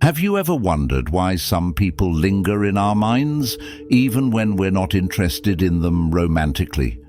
Have you ever wondered why some people linger in our minds, even when we're not interested in them romantically?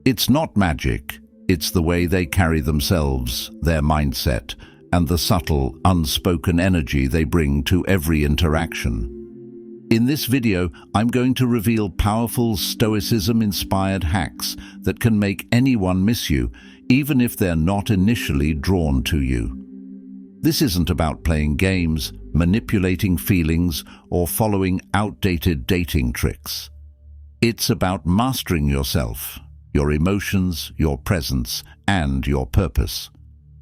It's not magic, it's the way they carry themselves, their mindset, and the subtle, unspoken energy they bring to every interaction. In this video, I'm going to reveal powerful Stoicism-inspired hacks that can make anyone miss you, even if they're not initially drawn to you. This isn't about playing games, manipulating feelings, or following outdated dating tricks. It's about mastering yourself, your emotions, your presence, and your purpose.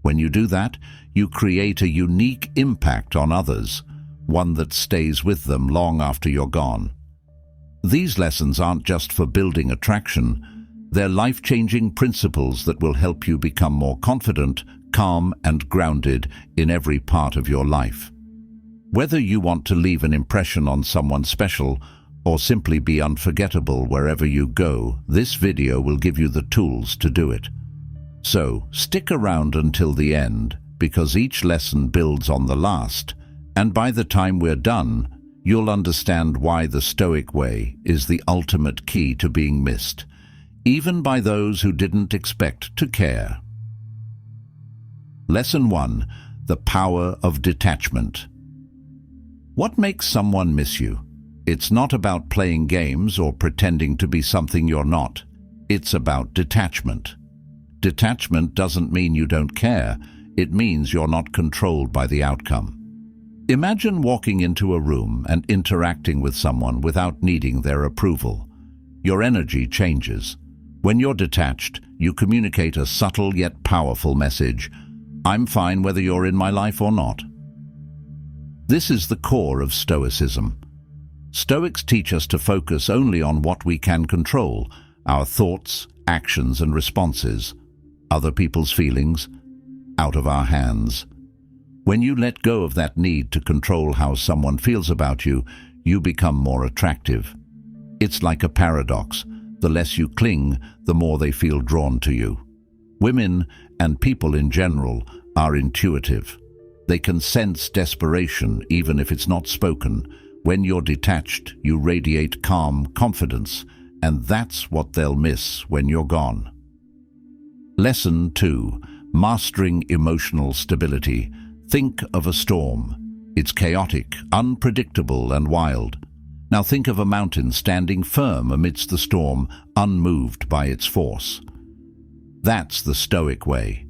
When you do that, you create a unique impact on others, one that stays with them long after you're gone. These lessons aren't just for building attraction, they're life-changing principles that will help you become more confident, calm, and grounded in every part of your life. Whether you want to leave an impression on someone special or simply be unforgettable wherever you go, this video will give you the tools to do it. So, stick around until the end, because each lesson builds on the last, and by the time we're done, you'll understand why the Stoic way is the ultimate key to being missed, even by those who didn't expect to care. Lesson 1. The Power of Detachment. What makes someone miss you? It's not about playing games or pretending to be something you're not. It's about detachment. Detachment doesn't mean you don't care. It means you're not controlled by the outcome. Imagine walking into a room and interacting with someone without needing their approval. Your energy changes. When you're detached, you communicate a subtle yet powerful message. I'm fine whether you're in my life or not. This is the core of Stoicism. Stoics teach us to focus only on what we can control, our thoughts, actions, and responses. Other people's feelings, out of our hands. When you let go of that need to control how someone feels about you, you become more attractive. It's like a paradox. The less you cling, the more they feel drawn to you. Women, and people in general, are intuitive. They can sense desperation even if it's not spoken. When you're detached, you radiate calm confidence, and that's what they'll miss when you're gone. Lesson 2. Mastering emotional stability. Think of a storm. It's chaotic, unpredictable, and wild. Now think of a mountain standing firm amidst the storm, unmoved by its force. That's the Stoic way.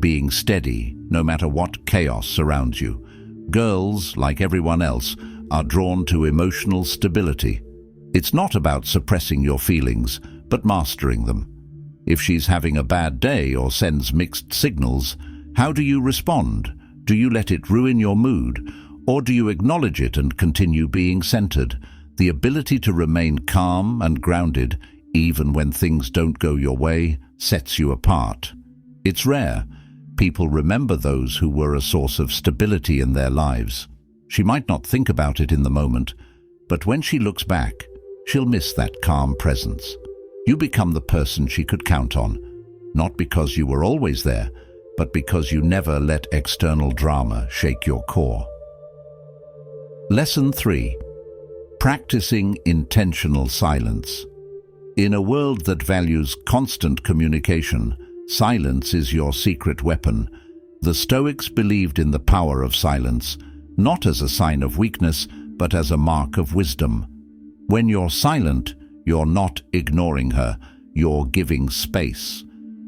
Being steady, no matter what chaos surrounds you. Girls, like everyone else, are drawn to emotional stability. It's not about suppressing your feelings, but mastering them. If she's having a bad day or sends mixed signals, how do you respond? Do you let it ruin your mood, or do you acknowledge it and continue being centered? The ability to remain calm and grounded, even when things don't go your way, sets you apart. It's rare. People remember those who were a source of stability in their lives. She might not think about it in the moment, but when she looks back, she'll miss that calm presence. You become the person she could count on, not because you were always there, but because you never let external drama shake your core. Lesson 3. Practicing intentional silence. In a world that values constant communication, silence is your secret weapon. The Stoics believed in the power of silence, not as a sign of weakness, but as a mark of wisdom. When you're silent, you're not ignoring her, you're giving space.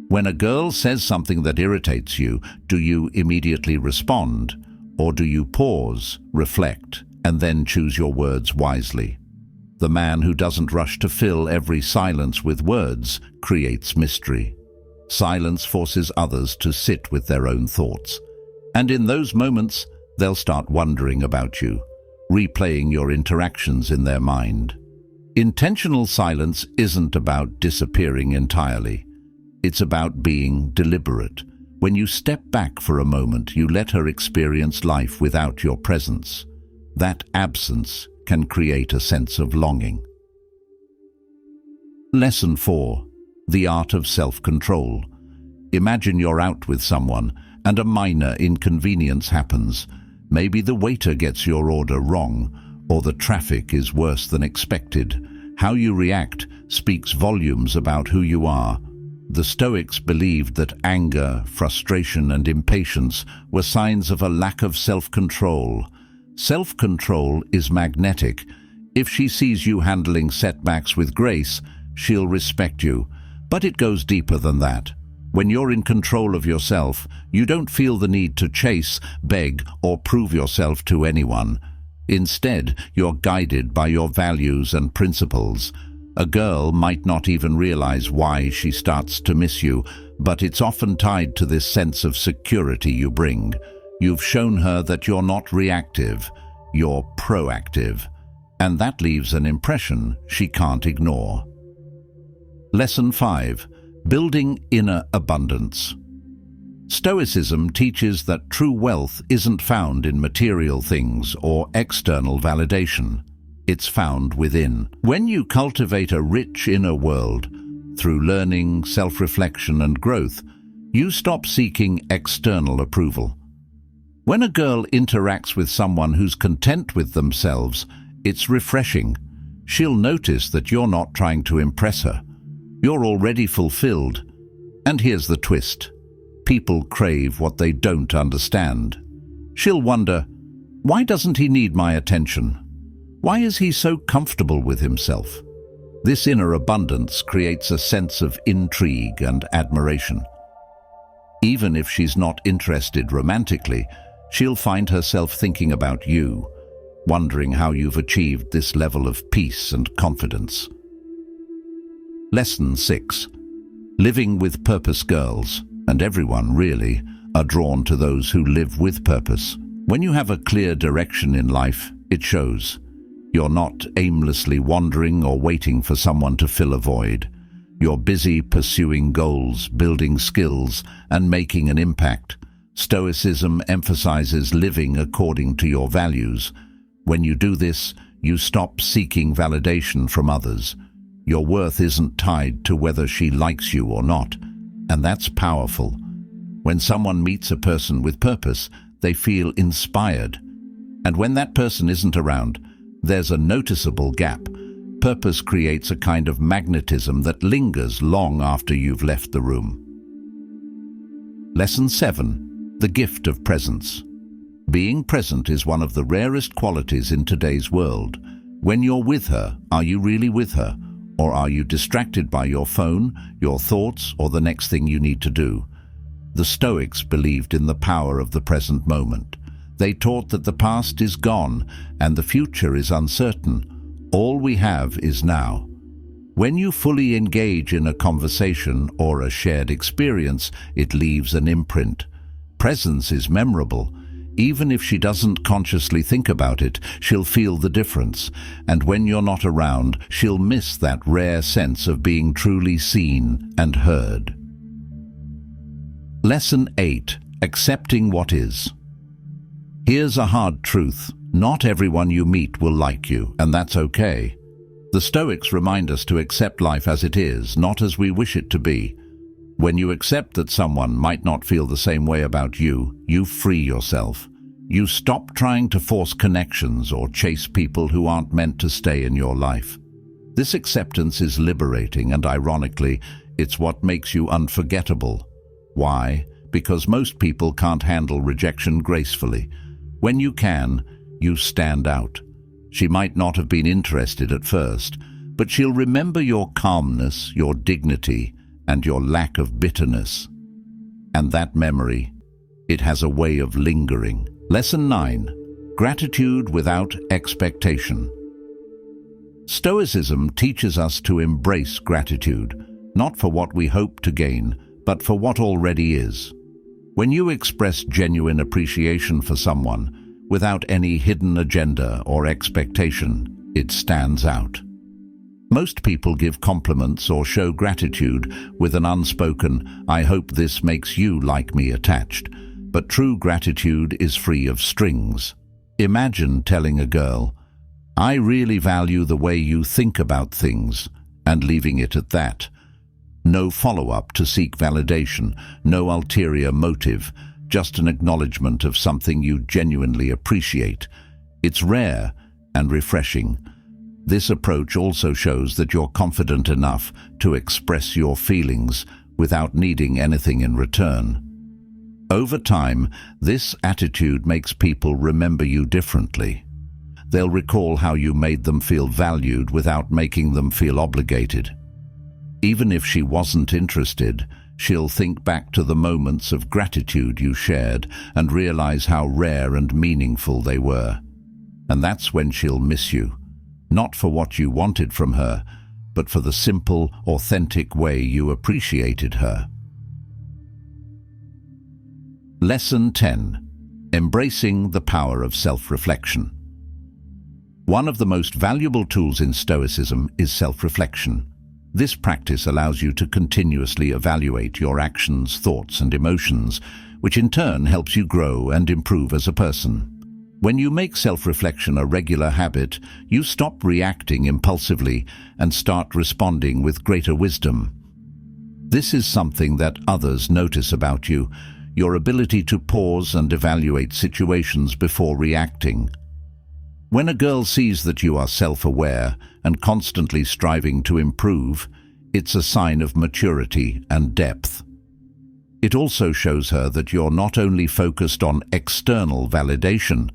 When a girl says something that irritates you, do you immediately respond, or do you pause, reflect, and then choose your words wisely? The man who doesn't rush to fill every silence with words creates mystery. Silence forces others to sit with their own thoughts. And in those moments, they'll start wondering about you, replaying your interactions in their mind. Intentional silence isn't about disappearing entirely. It's about being deliberate. When you step back for a moment, you let her experience life without your presence. That absence can create a sense of longing. Lesson 4. The Art of Self-Control. Imagine you're out with someone and a minor inconvenience happens. Maybe the waiter gets your order wrong, or the traffic is worse than expected. How you react speaks volumes about who you are. The Stoics believed that anger, frustration, and impatience were signs of a lack of self-control. Self-control is magnetic. If she sees you handling setbacks with grace, she'll respect you. But it goes deeper than that. When you're in control of yourself, you don't feel the need to chase, beg, or prove yourself to anyone. Instead, you're guided by your values and principles. A girl might not even realize why she starts to miss you, but it's often tied to this sense of security you bring. You've shown her that you're not reactive, you're proactive, and that leaves an impression she can't ignore. Lesson 5. Building inner abundance. Stoicism teaches that true wealth isn't found in material things or external validation. It's found within. When you cultivate a rich inner world, through learning, self-reflection, and growth, you stop seeking external approval. When a girl interacts with someone who's content with themselves, it's refreshing. She'll notice that you're not trying to impress her. You're already fulfilled. And here's the twist. People crave what they don't understand. She'll wonder, why doesn't he need my attention? Why is he so comfortable with himself? This inner abundance creates a sense of intrigue and admiration. Even if she's not interested romantically, she'll find herself thinking about you, wondering how you've achieved this level of peace and confidence. Lesson 6. Living with purpose. Girls, and everyone really, are drawn to those who live with purpose. When you have a clear direction in life, it shows. You're not aimlessly wandering or waiting for someone to fill a void. You're busy pursuing goals, building skills, and making an impact. Stoicism emphasizes living according to your values. When you do this, you stop seeking validation from others. Your worth isn't tied to whether she likes you or not, and that's powerful. When someone meets a person with purpose, they feel inspired. And when that person isn't around, there's a noticeable gap. Purpose creates a kind of magnetism that lingers long after you've left the room. Lesson 7. The gift of presence. Being present is one of the rarest qualities in today's world. When you're with her, are you really with her? Or are you distracted by your phone, your thoughts, or the next thing you need to do? The Stoics believed in the power of the present moment. They taught that the past is gone and the future is uncertain. All we have is now. When you fully engage in a conversation or a shared experience, it leaves an imprint. Presence is memorable. Even if she doesn't consciously think about it, she'll feel the difference. And when you're not around, she'll miss that rare sense of being truly seen and heard. Lesson 8. Accepting what is. Here's a hard truth. Not everyone you meet will like you, and that's okay. The Stoics remind us to accept life as it is, not as we wish it to be. When you accept that someone might not feel the same way about you, you free yourself. You stop trying to force connections or chase people who aren't meant to stay in your life. This acceptance is liberating, and ironically, it's what makes you unforgettable. Why? Because most people can't handle rejection gracefully. When you can, you stand out. She might not have been interested at first, but she'll remember your calmness, your dignity, and your lack of bitterness. And that memory, it has a way of lingering. Lesson 9. Gratitude without expectation. Stoicism teaches us to embrace gratitude, not for what we hope to gain, but for what already is. When you express genuine appreciation for someone, without any hidden agenda or expectation, it stands out. Most people give compliments or show gratitude with an unspoken, "I hope this makes you like me" attached. But true gratitude is free of strings. Imagine telling a girl, "I really value the way you think about things," and leaving it at that. No follow-up to seek validation, no ulterior motive, just an acknowledgement of something you genuinely appreciate. It's rare and refreshing. This approach also shows that you're confident enough to express your feelings without needing anything in return. Over time, this attitude makes people remember you differently. They'll recall how you made them feel valued without making them feel obligated. Even if she wasn't interested, she'll think back to the moments of gratitude you shared and realize how rare and meaningful they were. And that's when she'll miss you, not for what you wanted from her, but for the simple, authentic way you appreciated her. Lesson 10. Embracing the power of self-reflection. One of the most valuable tools in Stoicism is self-reflection. This practice allows you to continuously evaluate your actions, thoughts, and emotions, which in turn helps you grow and improve as a person. When you make self-reflection a regular habit, you stop reacting impulsively and start responding with greater wisdom. This is something that others notice about you, your ability to pause and evaluate situations before reacting. When a girl sees that you are self-aware and constantly striving to improve, it's a sign of maturity and depth. It also shows her that you're not only focused on external validation,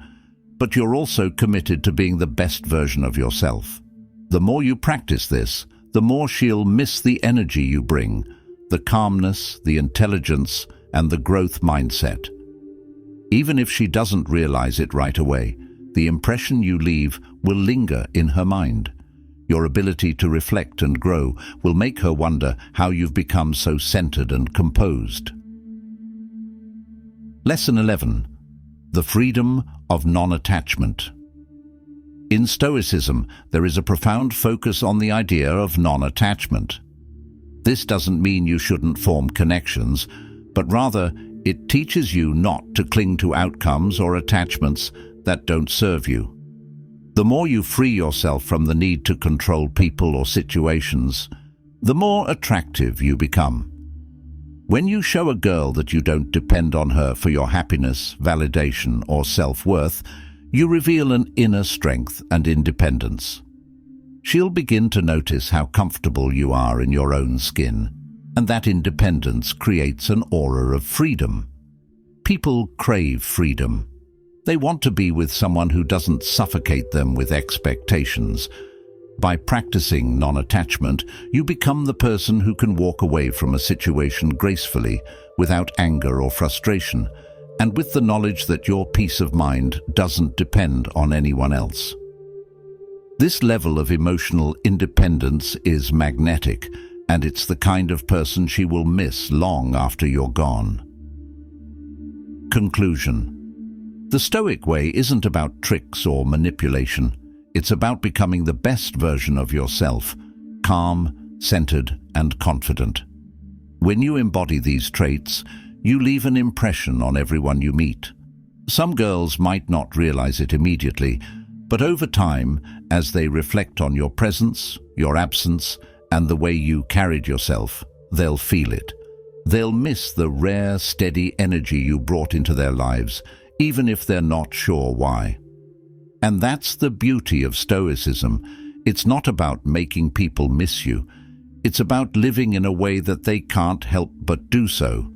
but you're also committed to being the best version of yourself. The more you practice this, the more she'll miss the energy you bring, the calmness, the intelligence, and the growth mindset. Even if she doesn't realize it right away, the impression you leave will linger in her mind. Your ability to reflect and grow will make her wonder how you've become so centered and composed. Lesson 11. The freedom of non-attachment. In Stoicism, there is a profound focus on the idea of non-attachment. This doesn't mean you shouldn't form connections, but rather it teaches you not to cling to outcomes or attachments that don't serve you. The more you free yourself from the need to control people or situations, the more attractive you become. When you show a girl that you don't depend on her for your happiness, validation, or self-worth, you reveal an inner strength and independence. She'll begin to notice how comfortable you are in your own skin, and that independence creates an aura of freedom. People crave freedom. They want to be with someone who doesn't suffocate them with expectations. By practicing non-attachment, you become the person who can walk away from a situation gracefully, without anger or frustration, and with the knowledge that your peace of mind doesn't depend on anyone else. This level of emotional independence is magnetic, and it's the kind of person she will miss long after you're gone. Conclusion. The Stoic way isn't about tricks or manipulation. It's about becoming the best version of yourself, calm, centered, and confident. When you embody these traits, you leave an impression on everyone you meet. Some girls might not realize it immediately, but over time, as they reflect on your presence, your absence, and the way you carried yourself, they'll feel it. They'll miss the rare, steady energy you brought into their lives, even if they're not sure why. And that's the beauty of Stoicism. It's not about making people miss you. It's about living in a way that they can't help but do so.